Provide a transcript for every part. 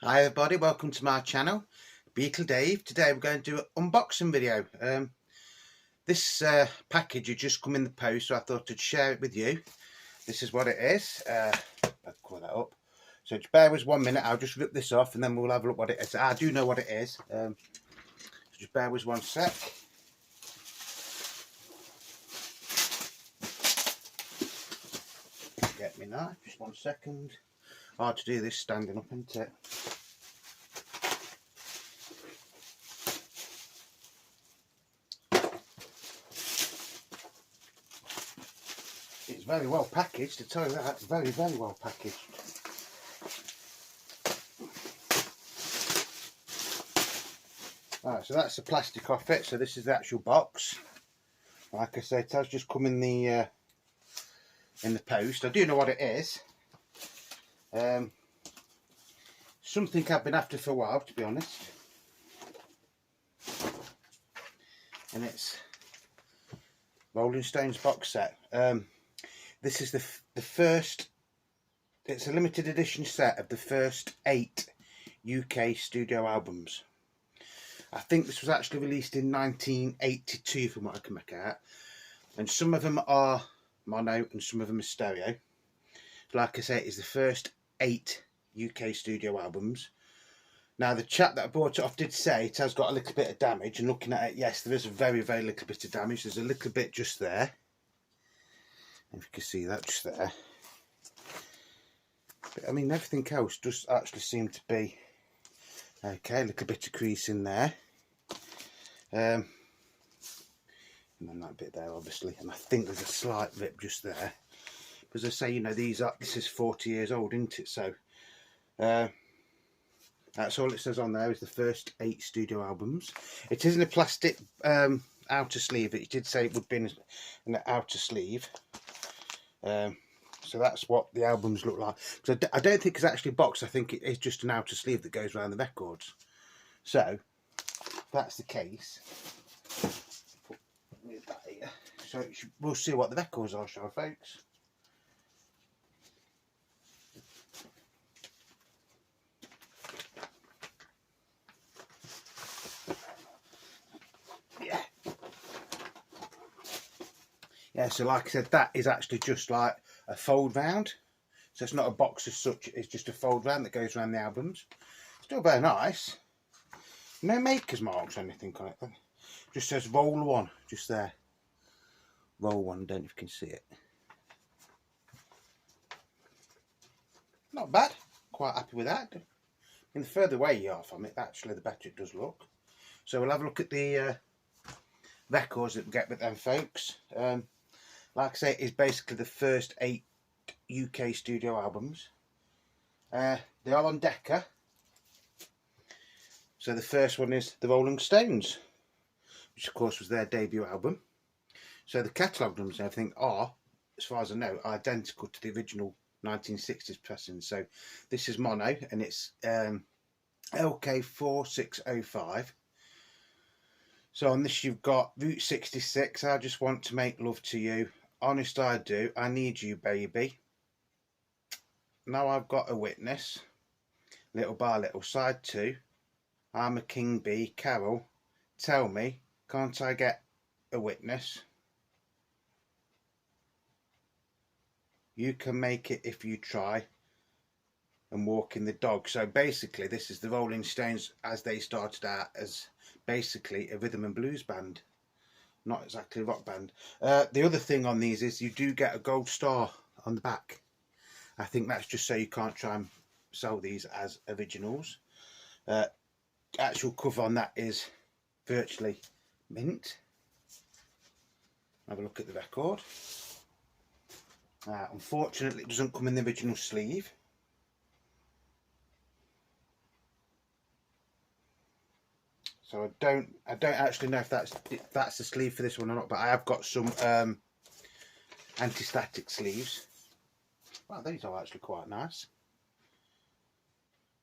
Hi everybody, welcome to my channel, Beetle Dave. Today we're going to do an unboxing video. This package had just come in the post, so I thought I'd share it with you. This is what it is. I'll cover that up. So just bear with 1 minute, I'll just rip this off and then we'll have a look what it is. I do know what it is. So just bear with 1 sec. Get me knife, just 1 second. Hard to do this standing up, isn't it? It's very well packaged, to tell you that. It's very, very well packaged. Right, so that's the plastic off it. So this is the actual box. Like I said, it has just come in the post. I do know what it is. Something I've been after for a while, to be honest. And it's Rolling Stones box set. This is the first. It's a limited edition set of the first 8 UK studio albums. I think this was actually released in 1982 from what I can make out. And some of them are mono and some of them are stereo. Like I say, it's the first 8 UK studio albums. Now the chap that I bought it off did say it has got a little bit of damage, and looking at it, yes, there is a very, very little bit of damage. There's a little bit just there. If you can see that just there. But I mean, everything else does actually seem to be okay. A little bit of crease in there. And then that bit there, obviously. And I think there's a slight rip just there. But as I say, you know, this is 40 years old, isn't it? So that's all it says on there, is the first 8 studio albums. It is in a plastic outer sleeve. It did say it would be in an outer sleeve. So that's what the albums look like. So I don't think it's actually a box. I think it is just an outer sleeve that goes around the records. So if that's the case, put that here. So we'll see what the records are, shall we, folks? Yeah, so like I said, that is actually just like a fold round. So it's not a box as such, it's just a fold round that goes around the albums. Still very nice. No maker's marks or anything on it. Just says roll 1, just there. Roll 1, don't know if you can see it. Not bad. Quite happy with that. And the further away you are from it, actually, the better it does look. So we'll have a look at the records that we get with them, folks. Like I say, it is basically the first 8 UK studio albums. They are on Decca. So the first one is the Rolling Stones, which of course was their debut album. So the catalogue numbers and everything are, as far as I know, identical to the original 1960s pressing. So this is mono and it's LK4605. So on this you've got Route 66, I just want to make love to you. Honest I do, I need you baby. Now I've got a witness. Little by little, side 2. I'm a king bee, Carol. Tell me, can't I get a witness? You can make it if you try. And walking the dog. So basically this is the Rolling Stones as they started out as basically a rhythm and blues band, not exactly a rock band. The other thing on these is you do get a gold star on the back. I think that's just so you can't try and sell these as originals. Actual cover on that is virtually mint. Have a look at the record. Unfortunately it doesn't come in the original sleeve. So I don't actually know if that's the sleeve for this one or not, but I have got some anti-static sleeves. Wow, these are actually quite nice.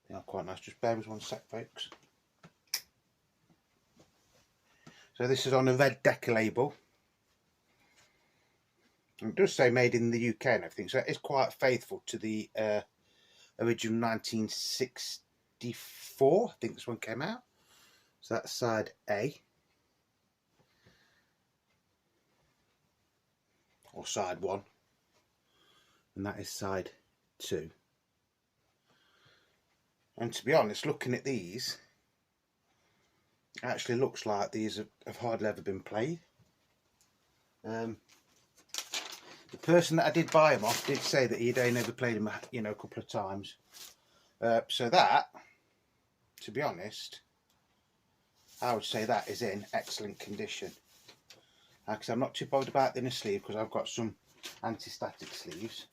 They are quite nice. Just bear with 1 sec, folks. So this is on a red Decca label. And it does say made in the UK and everything, so it is quite faithful to the original 1960 1984, I think this one came out. So that's side A. Or side 1. And that is side 2. And to be honest, looking at these, it actually looks like these have hardly ever been played. The person that I did buy them off did say that he'd only ever played them, you know, a couple of times. So that, to be honest, I would say that is in excellent condition. Because I'm not too bothered about the inner sleeve, because I've got some anti-static sleeves.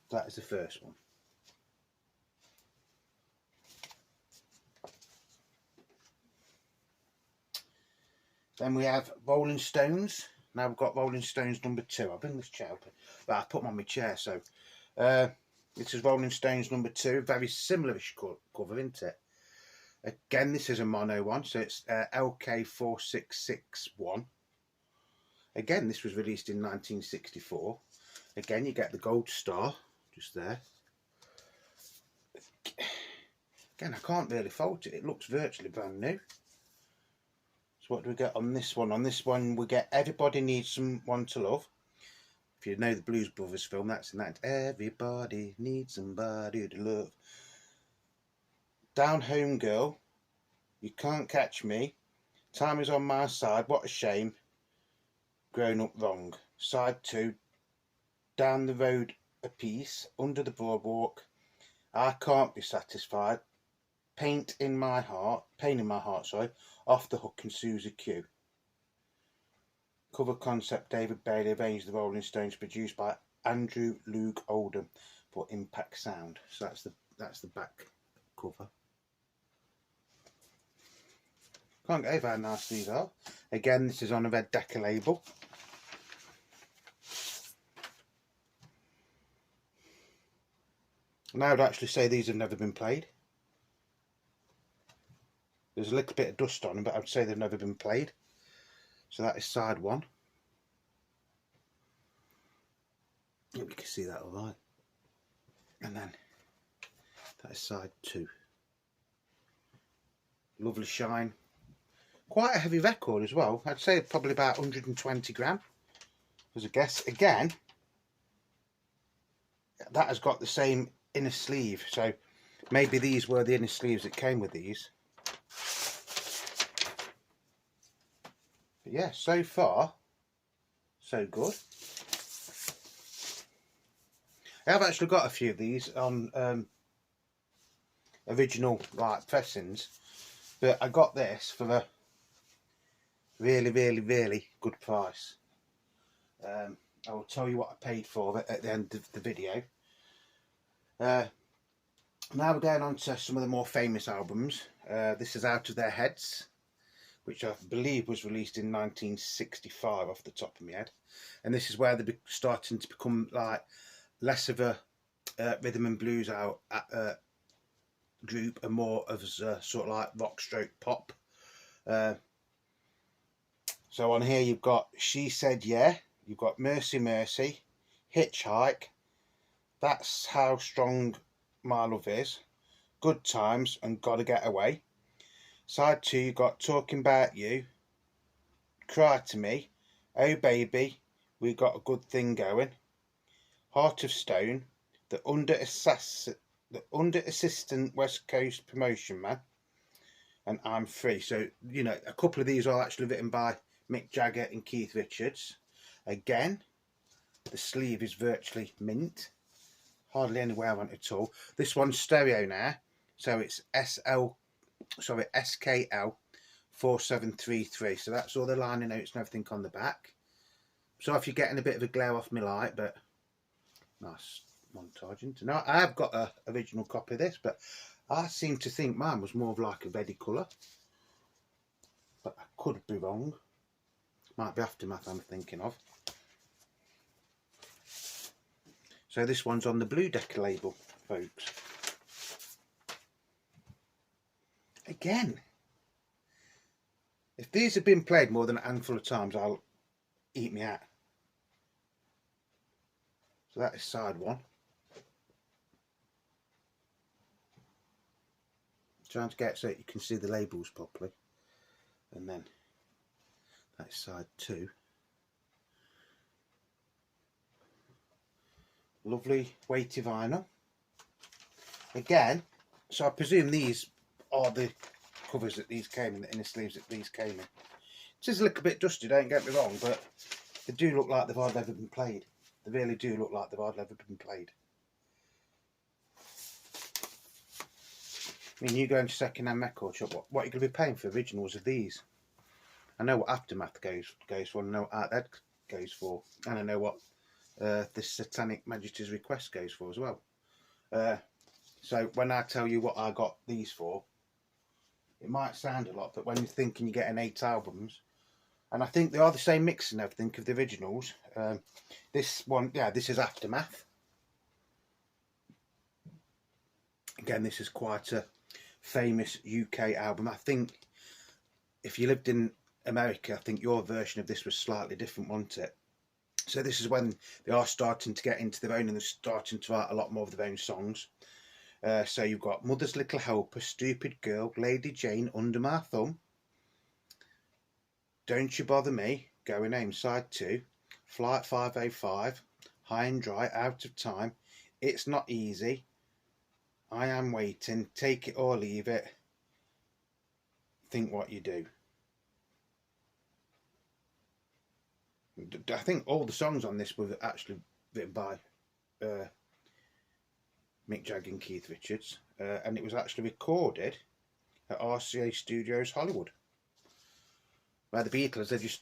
That is the first one. Then we have Rolling Stones. Now we've got Rolling Stones number 2. I'll bring this chair up, but I put them on my chair. So this is Rolling Stones number 2. Very similar-ish cover, isn't it? Again, this is a mono one, so it's LK4661. Again, this was released in 1964. Again, you get the gold star just there. Again, I can't really fault it. It looks virtually brand new. So what do we get on this one? On this one, we get Everybody Needs Someone to Love. If you know the Blues Brothers film, that's in that. Everybody needs somebody to love. Down Home Girl, You Can't Catch Me, Time Is On My Side, What a Shame, Grown Up Wrong. Side 2, Down the Road a Piece, Under the Boardwalk, I Can't Be Satisfied, Pain in My Heart, sorry, Off the Hook and Susie Q. Cover concept David Bailey, arranged the Rolling Stones, produced by Andrew Loog Oldham for Impact Sound. So that's the back cover. Can't get over how nice these are. Again, this is on a red Decca label. And I would actually say these have never been played. There's a little bit of dust on them, but I would say they've never been played. So that is side 1. I hope you can see that all right. And then that is side 2. Lovely shine. Quite a heavy record as well. I'd say probably about 120 gram as a guess. Again, that has got the same inner sleeve. So maybe these were the inner sleeves that came with these. But yeah, so far, so good. I have actually got a few of these on original like pressings, but I got this for a really good price. I will tell you what I paid for it at the end of the video. Now we're going on to some of the more famous albums. This is Out of Their Heads, which I believe was released in 1965 off the top of my head. And this is where they're starting to become like less of a rhythm and blues group and more of a sort of like rock stroke pop. So on here you've got She Said Yeah, you've got Mercy Mercy, Hitchhike, That's How Strong My Love Is, Good Times and Gotta Get Away. Side 2 you've got Talking About You, Cry to Me, Oh Baby, We Got a Good Thing Going, Heart of Stone, the Under Assistant West Coast Promotion Man, and I'm Free. So, you know, a couple of these are actually written by Mick Jagger and Keith Richards. Again, the sleeve is virtually mint. Hardly any wear on it at all. This one's stereo now, so it's SKL 4733. So that's all the liner notes and everything on the back. So if you're getting a bit of a glare off my light, but nice montage into. Now I have got an original copy of this, but I seem to think mine was more of like a reddy colour, but I could be wrong. Might be Aftermath I'm thinking of. So this one's on the blue Decca label, folks. Again, if these have been played more than a handful of times, I'll eat me out. So that is side 1. Trying to get so you can see the labels properly. And then that's side 2. Lovely weighty vinyl. Again, so I presume these are the covers that these came in, the inner sleeves that these came in. It is a little bit dusty, don't get me wrong, but they do look like they've hardly ever been played. They really do look like they've hardly ever been played. I mean, you go into second-hand record shop, what are you going to be paying for originals of these? I know what Aftermath goes for, I know what Art Ed goes for, and I know what this Satanic Majesty's Request goes for as well. So when I tell you what I got these for, it might sound a lot, but when you're thinking you're getting 8 albums, and I think they are the same mix and everything of the originals. This one, yeah, this is Aftermath. Again, this is quite a famous UK album. I think if you lived in America, I think your version of this was slightly different, wasn't it? So this is when they are starting to get into their own and they're starting to write a lot more of their own songs. So you've got Mother's Little Helper, Stupid Girl, Lady Jane, Under My Thumb, Don't You Bother Me, Going Home Side 2, Flight 505, High and Dry, Out of Time, It's Not Easy, I Am Waiting, Take It or Leave It, Think What You Do. I think all the songs on this were actually written by Mick Jagger and Keith Richards, and it was actually recorded at RCA Studios Hollywood, where the Beatles, they just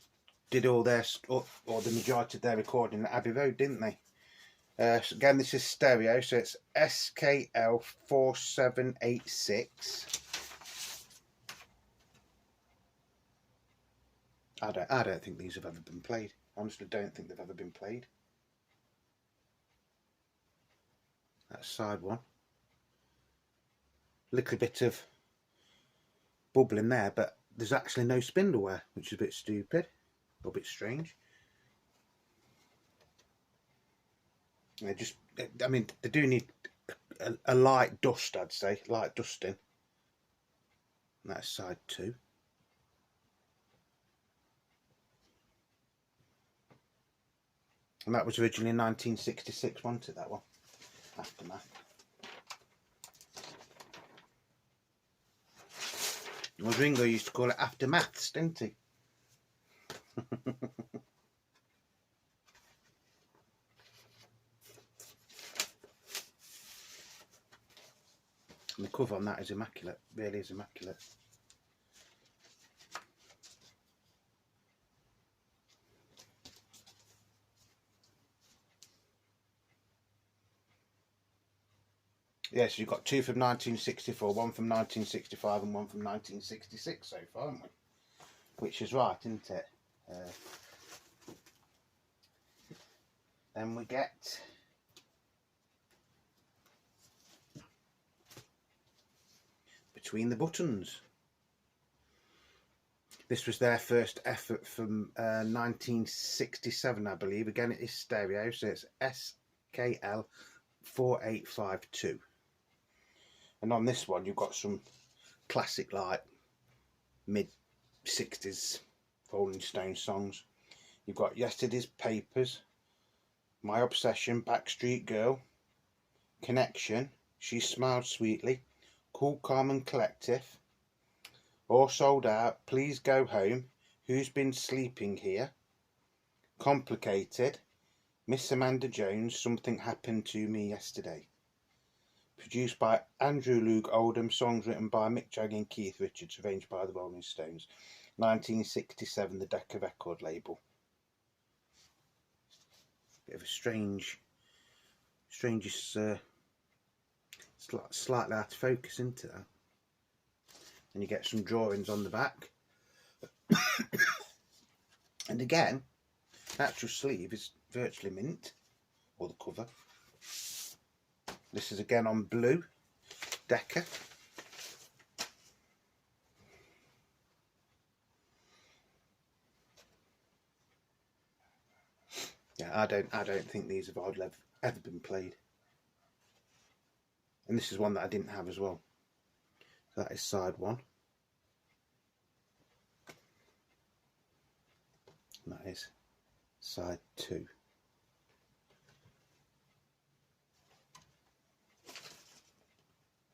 did all their, or the majority of their recording at Abbey Road, didn't they? So again, this is stereo, so it's SKL 4786. I don't think these have ever been played. Honestly, don't think they've ever been played. That's side 1. Little bit of bubbling there, but there's actually no spindle wear, which is a bit stupid, or a bit strange. They just, I mean, they do need a light dust, I'd say, light dusting. And that's side 2. And that was originally in 1966, wasn't it, that one? Aftermath. Well, Ringo used to call it Aftermaths, didn't he? And the cover on that is immaculate, really is immaculate. Yes, you've got 2 from 1964, 1 from 1965 and 1 from 1966 so far, haven't we? Which is right, isn't it? Then we get Between the Buttons. This was their first effort from 1967, I believe. Again, it is stereo, so it's SKL 4852. And on this one, you've got some classic, like, mid-60s Rolling Stones songs. You've got Yesterday's Papers, My Obsession, Backstreet Girl, Connection, She Smiled Sweetly, Cool, Calm and Collective, All Sold Out, Please Go Home, Who's Been Sleeping Here, Complicated, Miss Amanda Jones, Something Happened to Me Yesterday. Produced by Andrew Loog Oldham, songs written by Mick Jagger and Keith Richards, arranged by the Rolling Stones. 1967, the Decca record label. Bit of a strange slightly out of focus, isn't it? And you get some drawings on the back. And again, the actual sleeve is virtually mint, or the cover. This is again on blue Decca. Yeah, I don't think these have hardly ever been played. And this is one that I didn't have as well. That is side 1. And that is side 2.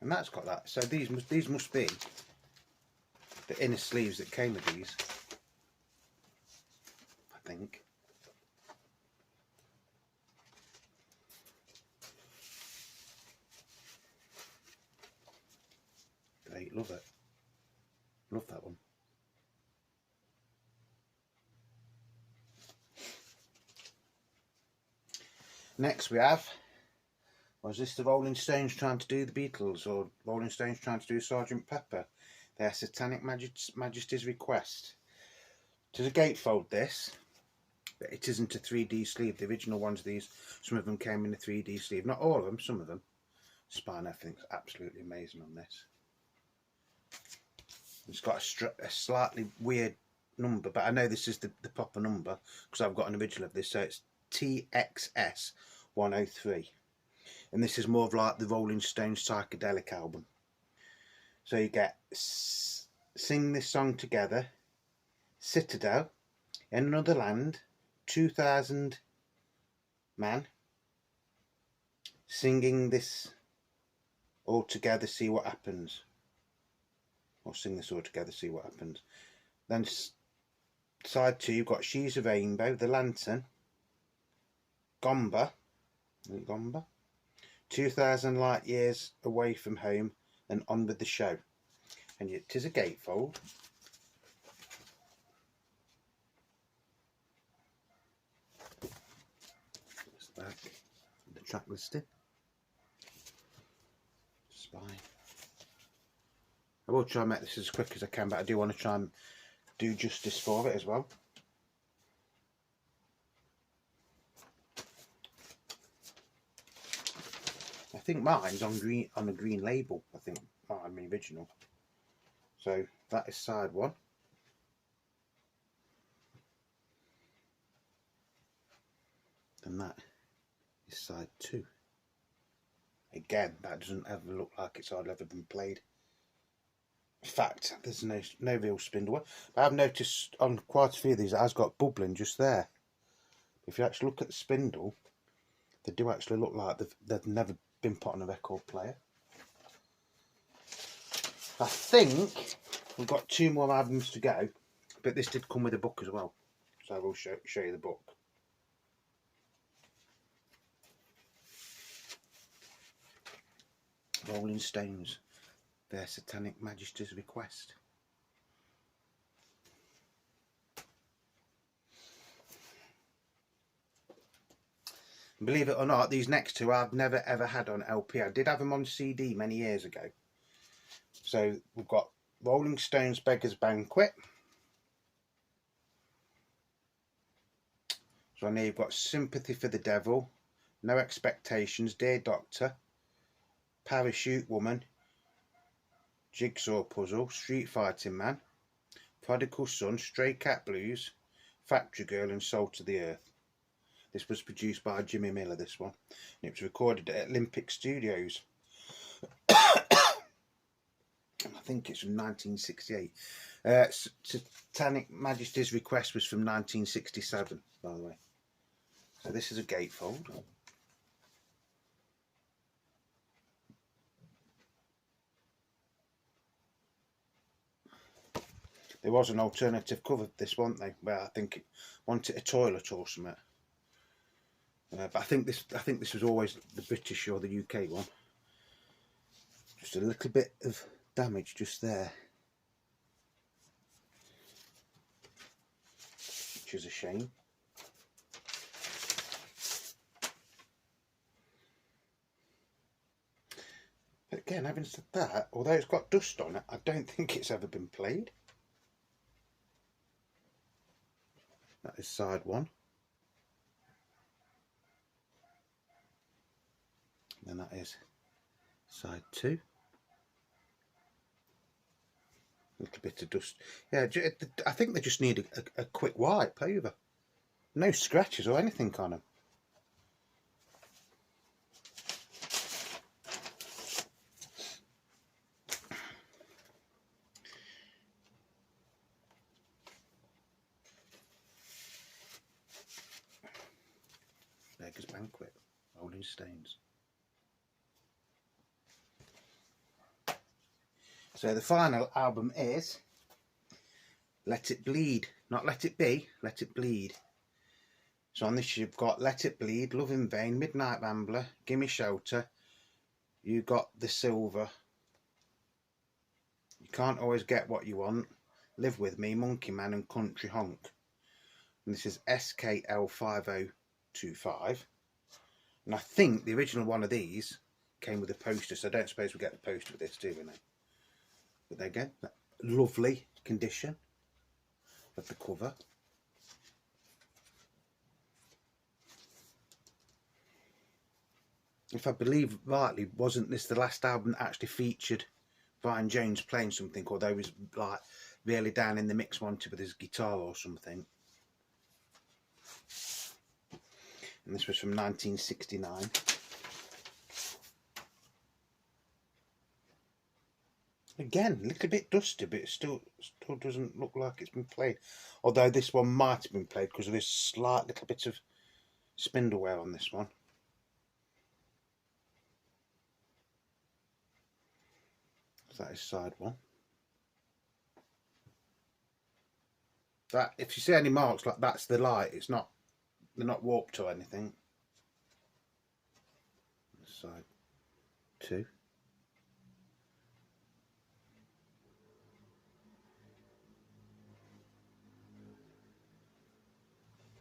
And that's got that. So these must be the inner sleeves that came with these, I think. Great, love it. Love that one. Next we have, was this the Rolling Stones trying to do the Beatles, or Rolling Stones trying to do Sgt. Pepper? Their Satanic Majesty's Request. It is a gatefold, this, but it isn't a 3D sleeve. The original ones, these, some of them came in a 3D sleeve. Not all of them, some of them. Spine, everything's absolutely amazing on this. It's got a slightly weird number, but I know this is the proper number because I've got an original of this, so it's TXS 103. And this is more of like the Rolling Stones psychedelic album. So you get Sing This Song Together, Citadel, In Another Land, 2000 Man, Singing This All Together, See What Happens. Or Sing This All Together, See What Happens. Then side 2, you've got She's a Rainbow, The Lantern, Gomba, 2000 Light Years Away From Home, and On With The Show. And it is a gatefold. It's back, the track listing. Spine. I will try and make this as quick as I can, but I do want to try and do justice for it as well. I think mine's on a green label. I think I'm the original. So that is side 1. And that is side 2. Again, that doesn't ever look like it's hardly ever been played. In fact, there's no real spindle work. But I've noticed on quite a few of these it has got bubbling just there. If you actually look at the spindle, they do actually look like they've never been put on a record player. I think we've got 2 more albums to go, but this did come with a book as well, so I will show you the book. Rolling Stones, Their Satanic Majesty's Request. Believe it or not, these next 2 I've never ever had on LP. I did have them on CD many years ago. So we've got Rolling Stones, Beggars, Banquet. So on here you've got Sympathy for the Devil, No Expectations, Dear Doctor, Parachute Woman, Jigsaw Puzzle, Street Fighting Man, Prodigal Son, Stray Cat Blues, Factory Girl, and Soul to the Earth. This was produced by Jimmy Miller, this one. And it was recorded at Olympic Studios. I think it's from 1968. Satanic Majesty's Request was from 1967, by the way. So this is a gatefold. There was an alternative cover of this, wasn't there? Where I think it wanted a toilet or something. But I think this was always the British or the UK one. Just a little bit of damage just there, which is a shame. But again, having said that, although it's got dust on it, I don't think it's ever been played. That is side 1. And that is side 2. A little bit of dust. Yeah, I think they just need a quick wipe over. No scratches or anything on them. Banquet, Rolling Stones. So the final album is Let It Bleed. Not Let It Be, Let It Bleed. So on this you've got Let It Bleed, Love in Vain, Midnight Rambler, Gimme Shelter. You got The Silver, You Can't Always Get What You Want, Live With Me, Monkey Man and Country Honk. And this is SKL5025. And I think the original one of these came with a poster, so I don't suppose we get the poster with this, do we now? But there you go, that lovely condition of the cover. If I believe rightly, wasn't this the last album that actually featured Brian Jones playing something, although he was like really down in the mix wanted with his guitar or something? And this was from 1969. Again, a little bit dusty, but it still doesn't look like it's been played. Although this one might have been played because there is slight little bit of spindle wear on this one. So that is side one. That, if you see any marks, like that's the light. It's not, they're not warped or anything. Side two.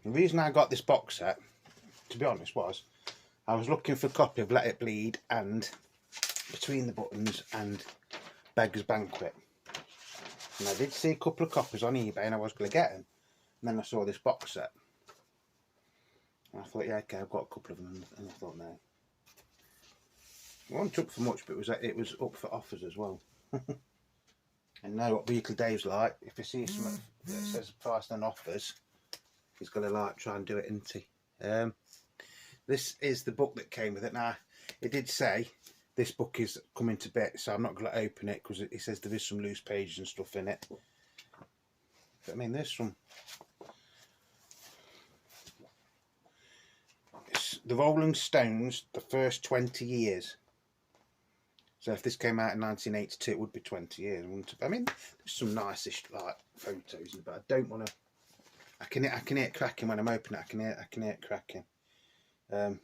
The reason I got this box set, to be honest, was I was looking for a copy of Let It Bleed and Between the Buttons and Beggars Banquet. And I did see a couple of copies on eBay and I was going to get them. And then I saw this box set. And I thought, yeah, okay, I've got a couple of them. And I thought, no. It wasn't up for much, but it was up for offers as well. And know what Beatle Dave's like. If you see something that says price and offers, he's going to like try and do it, isn't he? This is the book that came with it. Now, it did say this book is coming to bits, so I'm not going to open it because it says there is some loose pages and stuff in it. But I mean, there's some. It's the Rolling Stones, the first 20 years. So if this came out in 1982, it would be 20 years, wouldn't it? I mean, there's some nice-ish like photos, but I don't want to. I can hear it cracking when I'm opening it. I can hear it cracking. Yeah,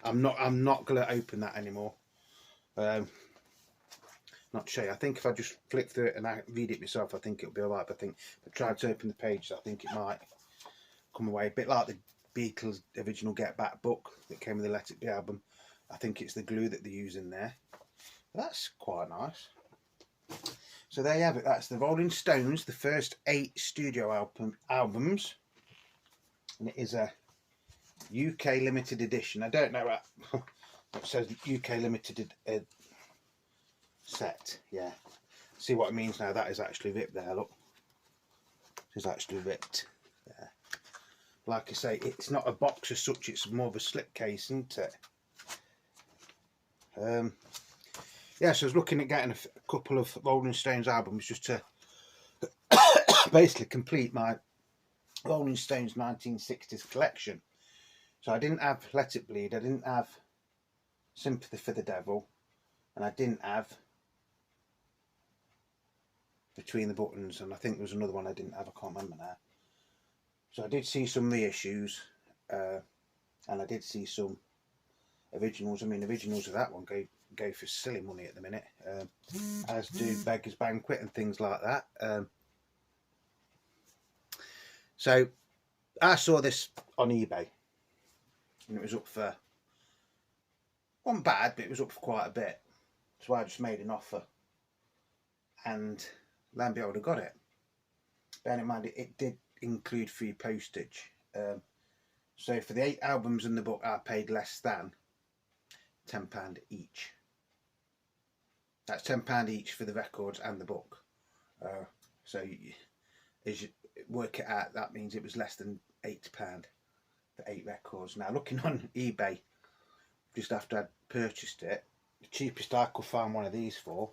I'm not gonna open that anymore. Not to show you. I think if I just flick through it and I read it myself, I think it'll be alright. But I think if I tried to open the pages, I think it might come away a bit like the Beatles' original Get Back book that came with the Let It Be album. I think it's the glue that they use in there. But that's quite nice. So there you have it. That's the Rolling Stones, the first 8 studio albums, and it is a UK limited edition. I don't know what it says. UK limited set. Yeah. See what it means now. That is actually ripped there. Look, it's actually ripped. Yeah. Like I say, it's not a box as such. It's more of a slip case, isn't it? Yeah, so I was looking at getting a couple of Rolling Stones albums just to basically complete my Rolling Stones 1960s collection. So I didn't have Let It Bleed, I didn't have Sympathy for the Devil, and I didn't have Between the Buttons, and I think there was another one I didn't have, I can't remember now. So I did see some reissues, and I did see some originals. I mean, originals of that one go for silly money at the minute, as do Beggars Banquet and things like that. So I saw this on eBay and it was up for, wasn't bad, but it was up for quite a bit, so I just made an offer and lo and behold I got it. Bearing in mind it did include free postage, so for the 8 albums in the book I paid less than £10 each. That's £10 each for the records and the book. So as you work it out, that means it was less than £8 for 8 records. Now looking on eBay, just after I'd purchased it, the cheapest I could find one of these for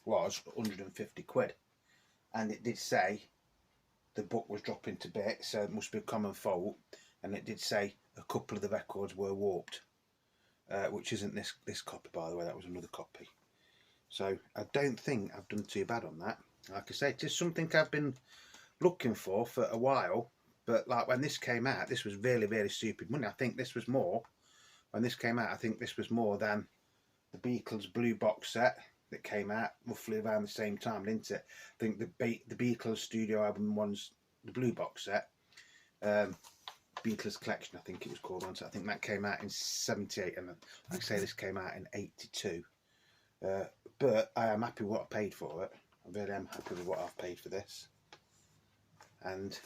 was 150 quid. and it did say the book was dropping to bits, so it must be a common fault. And it did say a couple of the records were warped, which isn't this copy, by the way. That was another copy. So I don't think I've done too bad on that. Like I say, it is something I've been looking for a while. But like when this came out, this was really, really stupid money. I think this was more, when this came out, I think this was more than the Beatles Blue box set that came out roughly around the same time, didn't it? I think the Beatles studio album one's the Blue box set. Beatles Collection, I think it was called once. I think that came out in '78, and like I say, this came out in '82. But I am happy with what I paid for it. I really am happy with what I've paid for this. And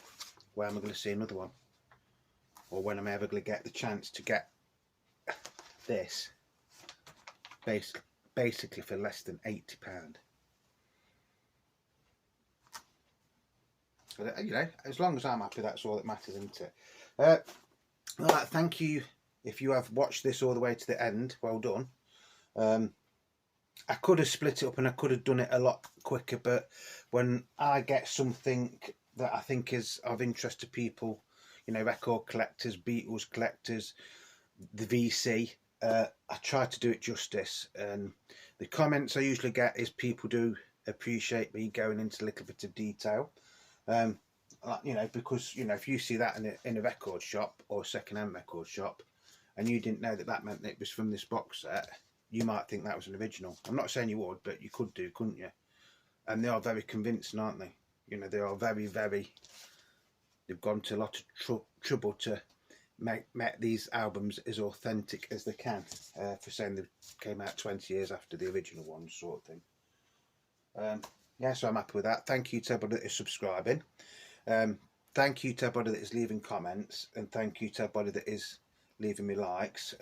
where am I going to see another one? Or when am I ever going to get the chance to get this basically for less than £80? But, you know, as long as I'm happy, that's all that matters, isn't it? Right, thank you if you have watched this all the way to the end. Well done. I could have split it up and I could have done it a lot quicker, but when I get something that I think is of interest to people, you know, record collectors, Beatles collectors, the VC, I try to do it justice. And the comments I usually get is people do appreciate me going into a little bit of detail. You know, because, you know, if you see that in a record shop or a second-hand record shop and you didn't know that that meant that it was from this box set, you might think that was an original. I'm not saying you would, but you could do, couldn't you? And they are very convincing, aren't they? You know, they are very, very... They've gone to a lot of trouble to make these albums as authentic as they can, for saying they came out 20 years after the original ones, sort of thing. Yeah, so I'm happy with that. Thank you to everybody that is subscribing. Thank you to everybody that is leaving comments, and thank you to everybody that is leaving me likes.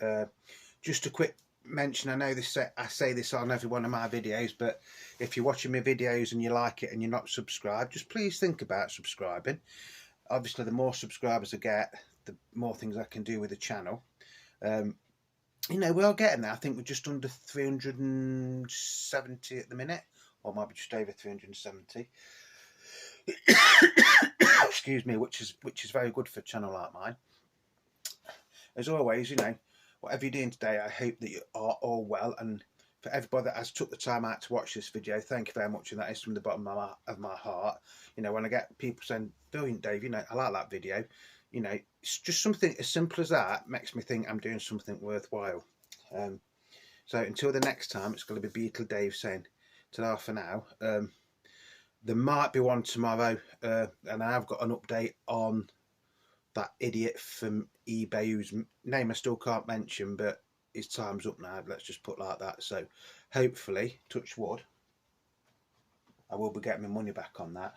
Just a quick mention, I know this, I say this on every one of my videos, but if you're watching my videos and you like it and you're not subscribed, just please think about subscribing. Obviously, the more subscribers I get, the more things I can do with the channel. You know, we are getting there. I think we're just under 370 at the minute, or maybe just over 370. Excuse me, which is very good for a channel like mine. As always, you know, whatever you're doing today, I hope that you are all well. And for everybody that has took the time out to watch this video, thank you very much, and that is from the bottom of my heart. You know, when I get people saying, "Brilliant, Dave, you know, I like that video," you know, it's just something as simple as that makes me think I'm doing something worthwhile. So until the next time, it's going to be Beatle Dave saying ta-ra for now. There might be one tomorrow, and I have got an update on that idiot from eBay whose name I still can't mention, but his time's up now, let's just put it like that. So hopefully, touch wood, I will be getting my money back on that.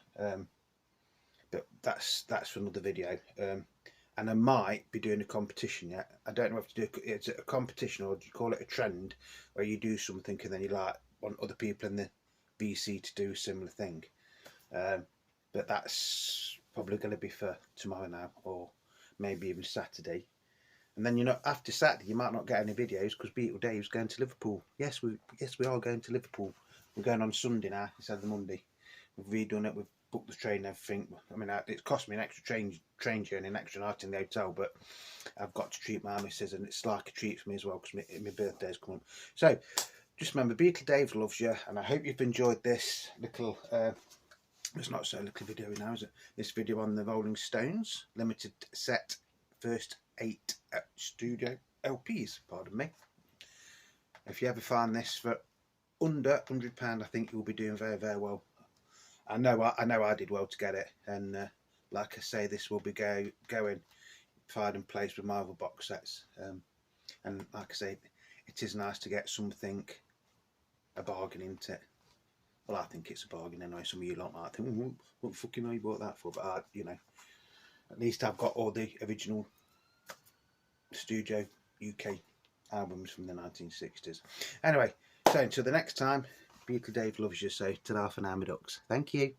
But that's for another video. And I might be doing a competition yet. I don't know if to do it's a competition, or do you call it a trend, where you do something and then you like want other people in the VC to do a similar thing. But that's probably going to be for tomorrow now, or maybe even Saturday. And then, you know, after Saturday you might not get any videos because Beatle Dave's going to Liverpool. Yes, we are going to Liverpool. We're going on Sunday now instead of the Monday. We've redone it. We've booked the train and everything. I mean, it's cost me an extra train journey, an extra night in the hotel, but I've got to treat my missus, and it's like a treat for me as well because my birthday's coming. So just remember, Beatle Dave loves you, and I hope you've enjoyed this little it's not so little video now, is it? This video on the Rolling Stones limited set first 8 studio LPs, pardon me. If you ever find this for under £100, I think you'll be doing very, very well. I know I did well to get it, and like I say, this will be going pride and place with my other box sets. And like I say, it is nice to get something a bargain, isn't it? Well, I think it's a bargain anyway. Some of you lot might think, what the fuck you know you bought that for? But you know, at least I've got all the original studio UK albums from the 1960s. Anyway, so until the next time, Beatle Dave loves you, so ta-ra for now, my ducks. Thank you.